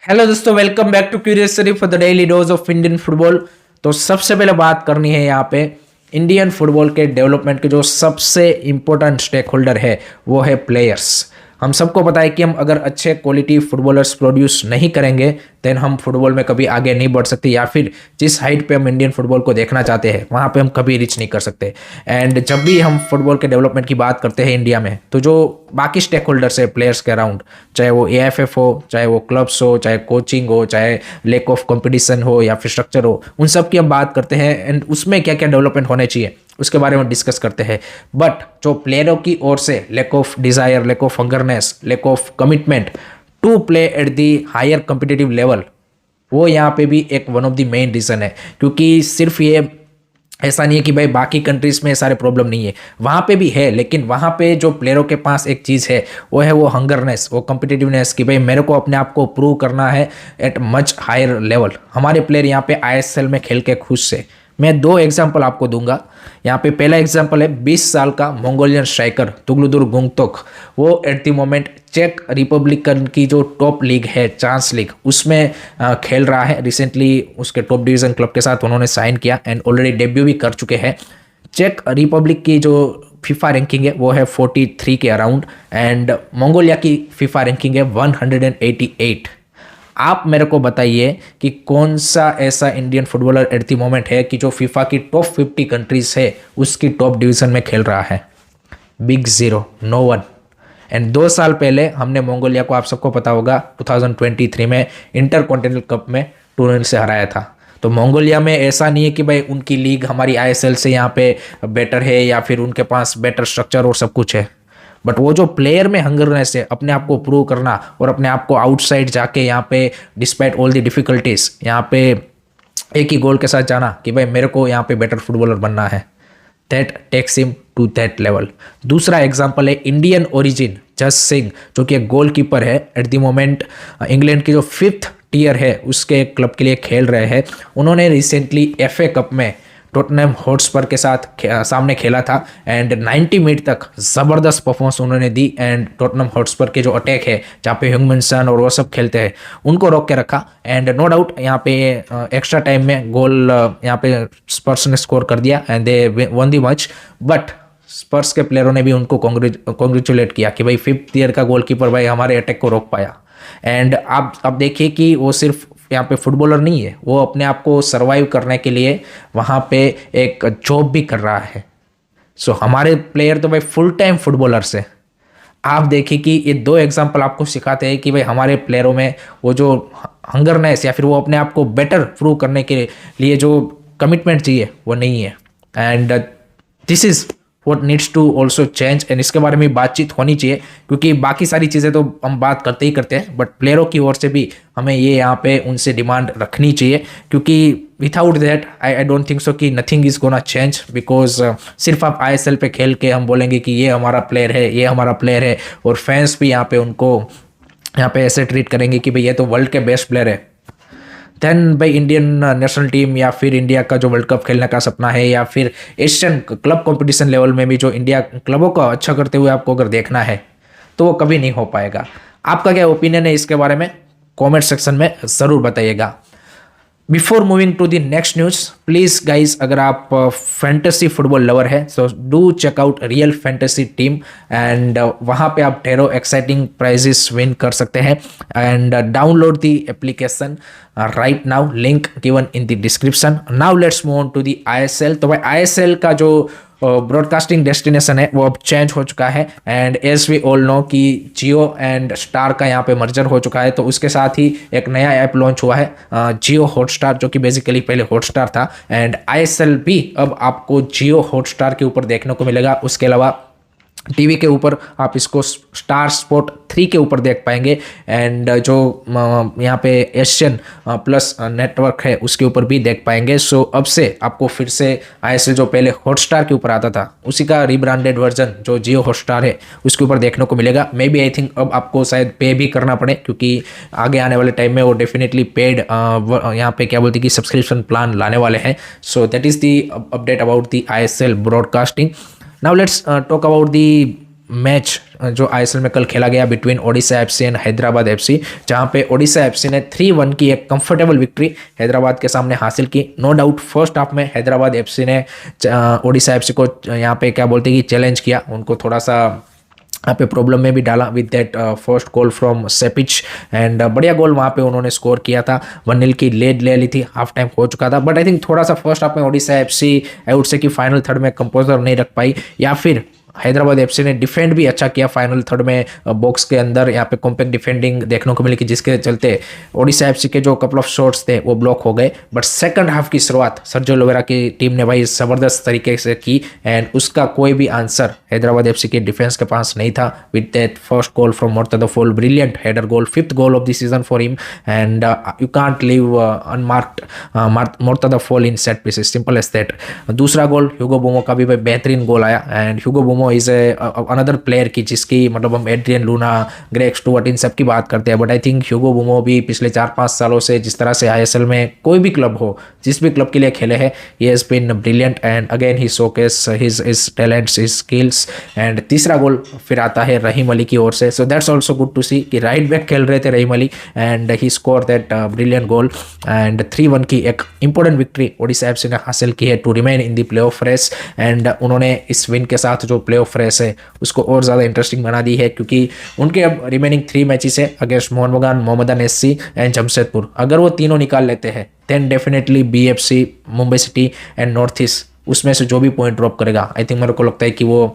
Hello दोस्तों, welcome back to क्यूरियसरी for the daily dose of Indian football. तो सबसे पहले बात करनी है यहाँ पे इंडियन फुटबॉल के डेवलपमेंट के जो सबसे इम्पोर्टेंट स्टेक होल्डर है वो है प्लेयर्स। हम सबको पता है कि हम अगर अच्छे क्वालिटी फुटबॉलर्स प्रोड्यूस नहीं करेंगे देन हम फुटबॉल में कभी आगे नहीं बढ़ सकते, या फिर जिस हाइट पे हम इंडियन फुटबॉल को देखना चाहते हैं वहाँ पे हम कभी रीच नहीं कर सकते। एंड जब भी हम फुटबॉल के डेवलपमेंट की बात करते हैं इंडिया में, तो जो बाकी स्टेक होल्डर्स है प्लेयर्स के अराउंड, चाहे वो एएफएफ हो, चाहे वो क्लब्स हो, चाहे कोचिंग हो, चाहे लेक ऑफ कंपटीशन हो या फिर स्ट्रक्चर हो, उन सब की हम बात करते हैं एंड उसमें क्या क्या डेवलपमेंट होने चाहिए उसके बारे में डिस्कस करते हैं। बट जो प्लेयरों की ओर से lack of desire, lack of hungerness, lack of commitment to play at the higher competitive level, वो यहाँ पे भी एक one of the main reason है। क्योंकि सिर्फ ये ऐसा नहीं है कि भाई बाकी कंट्रीज में सारे प्रॉब्लम नहीं है, वहाँ पे भी है, लेकिन वहाँ पे जो प्लेयरों के पास एक चीज़ है वो है वो हंगरनेस, वो कॉम्पिटिटिवनेस कि भाई मेरे को अपने आप को प्रूव करना है एट मच हायर लेवल। हमारे प्लेयर यहाँ पे आईएसएल में खेल के खुश से। मैं दो एग्जांपल आपको दूंगा यहाँ पे। पहला एग्जांपल है 20 साल का मंगोलियन स्ट्राइकर तुगलुदुर गुंगतोक। वो एट द मोमेंट चेक रिपब्लिकन की जो टॉप लीग है चांस लीग, उसमें खेल रहा है। रिसेंटली उसके टॉप डिवीजन क्लब के साथ उन्होंने साइन किया एंड ऑलरेडी डेब्यू भी कर चुके हैं। चेक रिपब्लिक की जो फीफा रैंकिंग है वो है 43 के अराउंड एंड मंगोलिया की फीफा रैंकिंग है 188। आप मेरे को बताइए कि कौन सा ऐसा Indian footballer eight the moment है कि जो फीफा की टॉप 50 कंट्रीज है उसकी टॉप डिवीजन में खेल रहा है? Big zero, no one. And 2 साल पहले हमने मंगोलिया को, आप सबको पता होगा, 2023 में इंटर कॉन्टिनेंटल कप में 2-0 से हराया था। तो मंगोलिया में ऐसा नहीं है कि भाई उनकी लीग हमारी आईएसएल से यहाँ पे बेटर है या फिर उनके पास बेटर स्ट्रक्चर और सब कुछ है, बट वो जो प्लेयर में हंगरनेस है अपने आप को प्रूव करना और अपने आप को आउटसाइड जाके यहाँ पे डिस्पाइट ऑल द डिफिकल्टीज यहाँ पे एक ही गोल के साथ जाना कि भाई मेरे को यहाँ पे बेटर फुटबॉलर बनना है, that takes him to that level. दूसरा एग्जांपल है इंडियन ओरिजिन जस सिंह, जो कि एक गोलकीपर है एट द मोमेंट। इंग्लैंड की जो 5th टियर है उसके क्लब के लिए खेल रहे हैं। उन्होंने रिसेंटली एफए कप में टोटनहम हॉटस्पर के साथ सामने खेला था एंड 90 मिनट तक ज़बरदस्त परफॉर्मेंस उन्होंने दी एंड टोटनहम हॉटस्पर के जो अटैक है जहाँ पे ह्यूमन सन और वो सब खेलते हैं उनको रोक के रखा एंड नो डाउट यहाँ पे एक्स्ट्रा टाइम में गोल यहाँ पे स्पर्स ने स्कोर कर दिया and they won the match. But Spurs के प्लेयरों ने भी उनको कॉन्ग्रेचुलेट किया कि भाई 5th ईयर का गोलकीपर भाई हमारे अटैक को रोक पाया। एंड आप देखिए कि वो सिर्फ यहाँ पे फुटबॉलर नहीं है, वो अपने आप को सरवाइव करने के लिए वहाँ पे एक जॉब भी कर रहा है। सो हमारे प्लेयर तो भाई फुल टाइम फुटबॉलर्स है। आप देखिए कि ये दो एग्जांपल आपको सिखाते हैं कि भाई हमारे प्लेयरों में वो जो हंगरनेस या फिर वो अपने आप को बेटर प्रूव करने के लिए जो कमिटमेंट चाहिए वो नहीं है। And this is what needs to also change and इसके बारे में बातचीत होनी चाहिए, क्योंकि बाकी सारी चीज़ें तो हम बात करते ही करते हैं बट प्लेयरों की ओर से भी हमें ये यहाँ पे उनसे डिमांड रखनी चाहिए। क्योंकि without that I don't think so कि nothing is gonna change. Because सिर्फ आप आईएसएल पे खेल के हम बोलेंगे कि ये हमारा प्लेयर है, ये हमारा प्लेयर है, और फैंस भी यहाँ पे उनको यहाँ पे ऐसे ट्रीट करेंगे कि भाई ये तो वर्ल्ड के बेस्ट प्लेयर है, देन भाई इंडियन नेशनल टीम या फिर इंडिया का जो वर्ल्ड कप खेलने का सपना है या फिर एशियन क्लब कंपटीशन लेवल में भी जो इंडिया क्लबों को अच्छा करते हुए आपको अगर देखना है तो वो कभी नहीं हो पाएगा। आपका क्या ओपिनियन है इसके बारे में कमेंट सेक्शन में ज़रूर बताइएगा। Before moving to the next news, please guys अगर आप फैंटेसी फुटबॉल लवर है so do check out real fantasy team and वहाँ पे आप ढेरों एक्साइटिंग प्राइजेस विन कर सकते हैं। And download the application right now, link given in the description. Now let's move on to the ISL. तो भाई आईएसएल का जो ब्रॉडकास्टिंग डेस्टिनेशन है वो अब चेंज हो चुका है and as we all know कि जियो एंड स्टार का यहाँ पे मर्जर हो चुका है। तो उसके साथ ही एक नया ऐप लॉन्च हुआ है जियो हॉटस्टार, जो कि बेसिकली पहले हॉटस्टार था। एंड आईएसएल भी अब आपको जियो हॉटस्टार के ऊपर देखने को मिलेगा। उसके अलावा टीवी के ऊपर आप इसको स्टार स्पोर्ट 3 के ऊपर देख पाएंगे एंड जो यहाँ पे एशियन प्लस नेटवर्क है उसके ऊपर भी देख पाएंगे। सो अब से आपको फिर से आईएसएल जो पहले हॉटस्टार के ऊपर आता था उसी का रिब्रांडेड वर्जन जो जियो हॉटस्टार है उसके ऊपर देखने को मिलेगा। मे बी आई थिंक अब आपको शायद पे भी करना पड़े, क्योंकि आगे आने वाले टाइम में वो डेफिनेटली पेड यहाँ पे क्या बोलते हैं कि सब्सक्रिप्शन प्लान लाने वाले हैं। So that is the update about the ISL broadcasting. Now let's talk about the match जो आईएसएल में कल खेला गया between Odisha FC and Hyderabad FC, जहां पे ओडिशा एफसी ने 3-1 की एक कंफर्टेबल विक्ट्री हैदराबाद के सामने हासिल की। नो डाउट फर्स्ट हाफ में हैदराबाद एफसी ने ओडिशा एफसी को यहाँ पे क्या बोलते हैं कि चैलेंज किया, उनको थोड़ा सा यहाँ पे प्रॉब्लम में भी डाला with that first goal from सेपिच एंड बढ़िया गोल वहाँ पे उन्होंने स्कोर किया था। 1-0 की लीड ले ली थी, हाफ टाइम हो चुका था, बट आई थिंक थोड़ा सा फर्स्ट हाफ में Odisha FC I would say कि फाइनल थर्ड में कंपोजर नहीं रख पाई, या फिर हैदराबाद एफसी ने डिफेंड भी अच्छा किया फाइनल थर्ड में बॉक्स के अंदर, यहाँ पे कॉम्पैक्ट डिफेंडिंग देखने को मिली कि जिसके चलते ओडिशा एफसी के जो कपल ऑफ शॉट्स थे वो ब्लॉक हो गए। बट सेकंड हाफ की शुरुआत सर्जियो लोवेरा की टीम ने भाई ज़बरदस्त तरीके से की एंड उसका कोई भी आंसर हैदराबाद एफसी के डिफेंस के पास नहीं था। With that first goal from Mourtada Fall, brilliant header goal, 5th goal of the season for him and you can't leave unmarked Mourtada Fall in set pieces, simple as that. दूसरा goal ह्यूगो बोमो का भी भाई बेहतरीन goal आया and Hugo Boumous is another player की जिसकी मतलब हम एड्रियन लूना, ग्रेग स्टुअर्ट इन सब की बात करते हैं, बट आई थिंक ह्यूगो बोमो भी पिछले 4-5 सालों से जिस तरह से आईएसएल में कोई भी क्लब हो, जिस भी क्लब के लिए खेले हैं, he has been brilliant and again he showcase his talents, his skills. And तीसरा गोल फिर आता है रहीम अली की ओर से, so that's also good to see कि राइट बैक खेल रहे थे Rahim Ali and he score that brilliant goal and 3-1 की एक इंपॉर्टेंट विक्ट्री ओडिशा एफसी ने हासिल की है to remain in the play off race and उन्होंने इस विन के साथ जो प्ले ऑफ रेस है उसको और ज़्यादा इंटरेस्टिंग बना दी है, क्योंकि उनके अब रिमेनिंग 3 मैचेस है अगेंस्ट मोहन बगान, मोहम्मदन एससी एंड जमशेदपुर। अगर वो तीनों निकाल लेते हैं then definitely BFC, Mumbai city and north East उसमें से जो भी पॉइंट ड्रॉप करेगा, आई थिंक मेरे को लगता है कि वो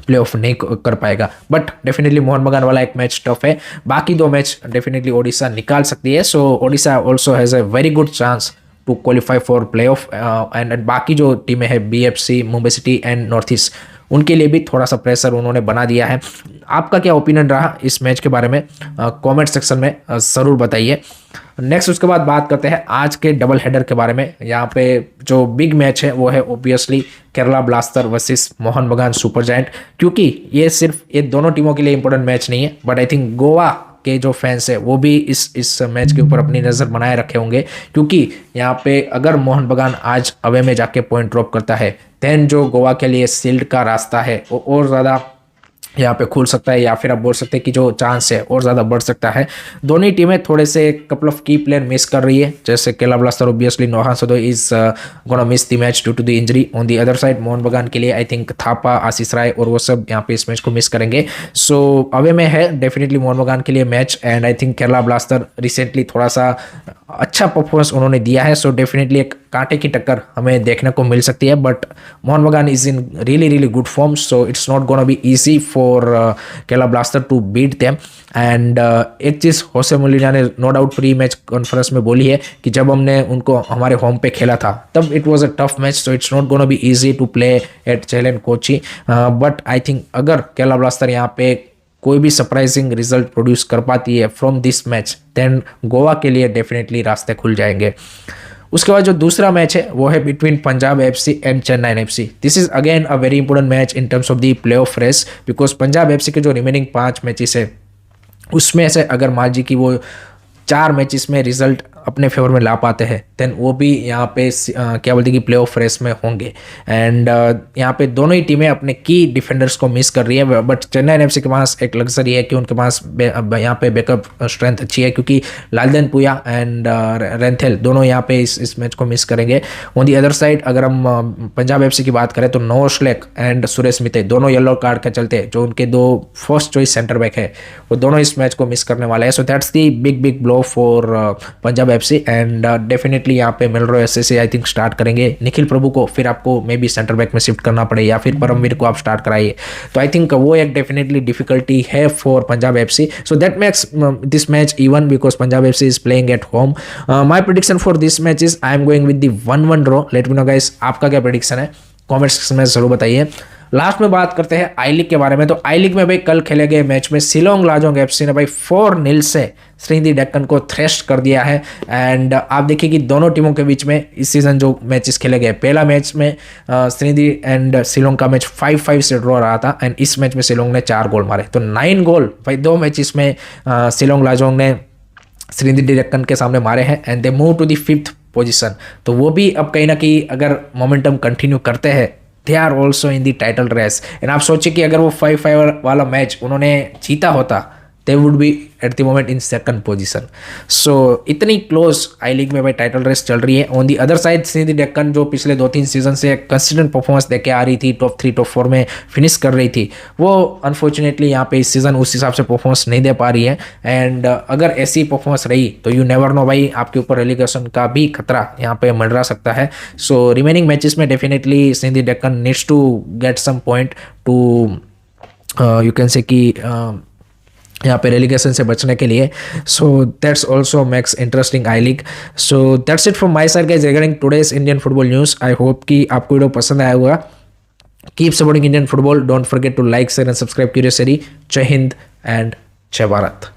प्ले ऑफ नहीं कर पाएगा। बट डेफिनेटली मोहन बगान वाला एक मैच टफ है, बाकी 2 मैच डेफिनेटली ओडिशा निकाल सकती है। So Odisha also has a very good chance to qualify for play off and बाकी जो टीमें हैं BFC, Mumbai city and north east, उनके लिए भी थोड़ा सा प्रेशर उन्होंने बना दिया है। आपका क्या ओपिनियन रहा इस मैच के बारे में कमेंट सेक्शन में ज़रूर बताइए। नेक्स्ट उसके बाद बात करते हैं आज के डबल हेडर के बारे में। यहाँ पे जो बिग मैच है वो है obviously Kerala blaster versus Mohan बगान सुपर जायंट, क्योंकि ये सिर्फ ये दोनों टीमों के लिए इंपॉर्टेंट मैच नहीं है, बट आई थिंक गोवा के जो फैंस है वो भी इस मैच के ऊपर अपनी नज़र बनाए रखे होंगे, क्योंकि यहाँ पे अगर मोहन बगान आज अवे में जाके पॉइंट ड्रॉप करता है देन जो गोवा के लिए शील्ड का रास्ता है वो और ज़्यादा यहाँ पे खुल सकता है, या फिर आप बोल सकते हैं कि जो चांस है और ज़्यादा बढ़ सकता है। दोनों ही टीमें थोड़े से couple of key player miss कर रही है, जैसे Kerala blaster obviously Noah Sadaoui is gonna miss the match due to the injury. On the other side Mohun Bagan के लिए आई थिंक थापा, आशीष राय और वो सब यहाँ पे इस मैच को मिस करेंगे। सो अवे में है डेफिनेटली मोहन बगान के लिए match and I think Kerala blaster recently थोड़ा सा अच्छा परफॉर्मेंस उन्होंने दिया है, सो डेफिनेटली एक कांटे की टक्कर हमें देखने को मिल सकती है। But Mohun Bagan is in really good form, so it's not gonna be easy for Kerala blaster to beat them. And एक चीज़ होसे मोलिना ने no doubt pre match conference में बोली है कि जब हमने उनको हमारे होम पे खेला था तब it was a tough match, so it's not gonna be easy to play at चेलन कोची। बट आई थिंक अगर केरला ब्लास्टर यहाँ पे कोई भी सरप्राइजिंग रिजल्ट प्रोड्यूस कर पाती है from this match then Goa के लिए डेफिनेटली रास्ते खुल जाएंगे। उसके बाद जो दूसरा मैच है वो है between Punjab FC and Chennai FC. This is again a very important match in terms of the play off race, because Punjab FC के जो रिमेनिंग 5 मैचेस है उसमें से अगर मान जी की वो 4 मैचेस में रिजल्ट अपने फेवर में ला पाते हैं देन वो भी यहाँ पे क्या बोलते हैं कि प्ले ऑफ रेस में होंगे। एंड यहाँ पे दोनों ही टीमें अपने की डिफेंडर्स को मिस कर रही है, बट चेन्नई एफसी के पास एक लग्जरी है कि उनके पास यहाँ पे बैकअप स्ट्रेंथ अच्छी है, क्योंकि लालदेन पुया एंड रेंथेल दोनों यहाँ पे इस मैच को मिस करेंगे। ऑन दी अदर साइड अगर हम पंजाब एफसी की बात करें तो नोह श्लेक एंड सुरेश मिते दोनों येलो कार्ड के चलते जो उनके 2 फर्स्ट चॉइस सेंटर बैक है वो दोनों इस मैच को मिस करने वाले हैं। So that's the big blow for Punjab FC and definitely यहाँ पे मिलरो एसएससी आई थिंक स्टार्ट करेंगे निखिल प्रभु को, फिर आपको मे बी सेंटर बैक में शिफ्ट करना पड़े या फिर परमवीर को आप स्टार्ट कराइए, तो आई थिंक वो एक डेफिनेटली डिफिकल्टी है for Punjab FC. So that makes this match even because Punjab FC is playing at home. My prediction for this match is I am going with the 1-1 draw. Let me know guys आपका क्या prediction है, comment section में जरूर बताइए। Last में बात करते हैं आई लीग के बारे में। तो आई लीग में भाई कल खेले गए मैच में शिलोंग लाजोंग एफसी ने भाई 4-0 से श्रीनिधि डेक्कन को थ्रेस्ट कर दिया है। एंड आप देखिए कि दोनों टीमों के बीच में इस सीजन जो मैचेस खेले गए, पहला मैच में श्रीनिधि एंड शिलोंग का मैच 5-5 से ड्रॉ रहा था एंड इस मैच में शिलोंग ने 4 गोल मारे, तो 9 गोल भाई 2 मैचेस में शिलोंग लाजोंग ने श्रीनिधि डेक्कन के सामने मारे हैं and they move to the 5th position. तो वो भी अब कहीं ना कहीं अगर मोमेंटम कंटिन्यू करते हैं they are also in the title race. And आप सोचिए कि अगर वो 5-5 वाला मैच उन्होंने जीता होता, they would be at the moment in second position। so इतनी क्लोज आई लीग में भाई टाइटल रेस चल रही है। On the other side Sindhi Deccan जो पिछले 2-3 सीजन से कंसिस्टेंट परफॉर्मेंस देके आ रही थी, टॉप 3 टॉप 4 में फिनिश कर रही थी, वो अनफॉर्चुनेटली यहाँ पे इस सीजन उस हिसाब से परफॉर्मेंस नहीं दे पा रही है। एंड अगर ऐसी परफॉर्मेंस रही तो यू नेवर नो भाई, आपके ऊपर रेलिगेशन का भी खतरा यहाँ पे मंडरा सकता है। सो रिमेनिंग मैचेस में definitely Sreenidi Deccan needs to get some point to you can say कि यहाँ पे रेलिगेशन से बचने के लिए। So that's also makes interesting I league. So that's it from my side guys regarding today's Indian football news. I hope कि आपको video पसंद आया होगा। Keep supporting Indian football, don't forget to like share and subscribe curious. Jai Hind and जय भारत।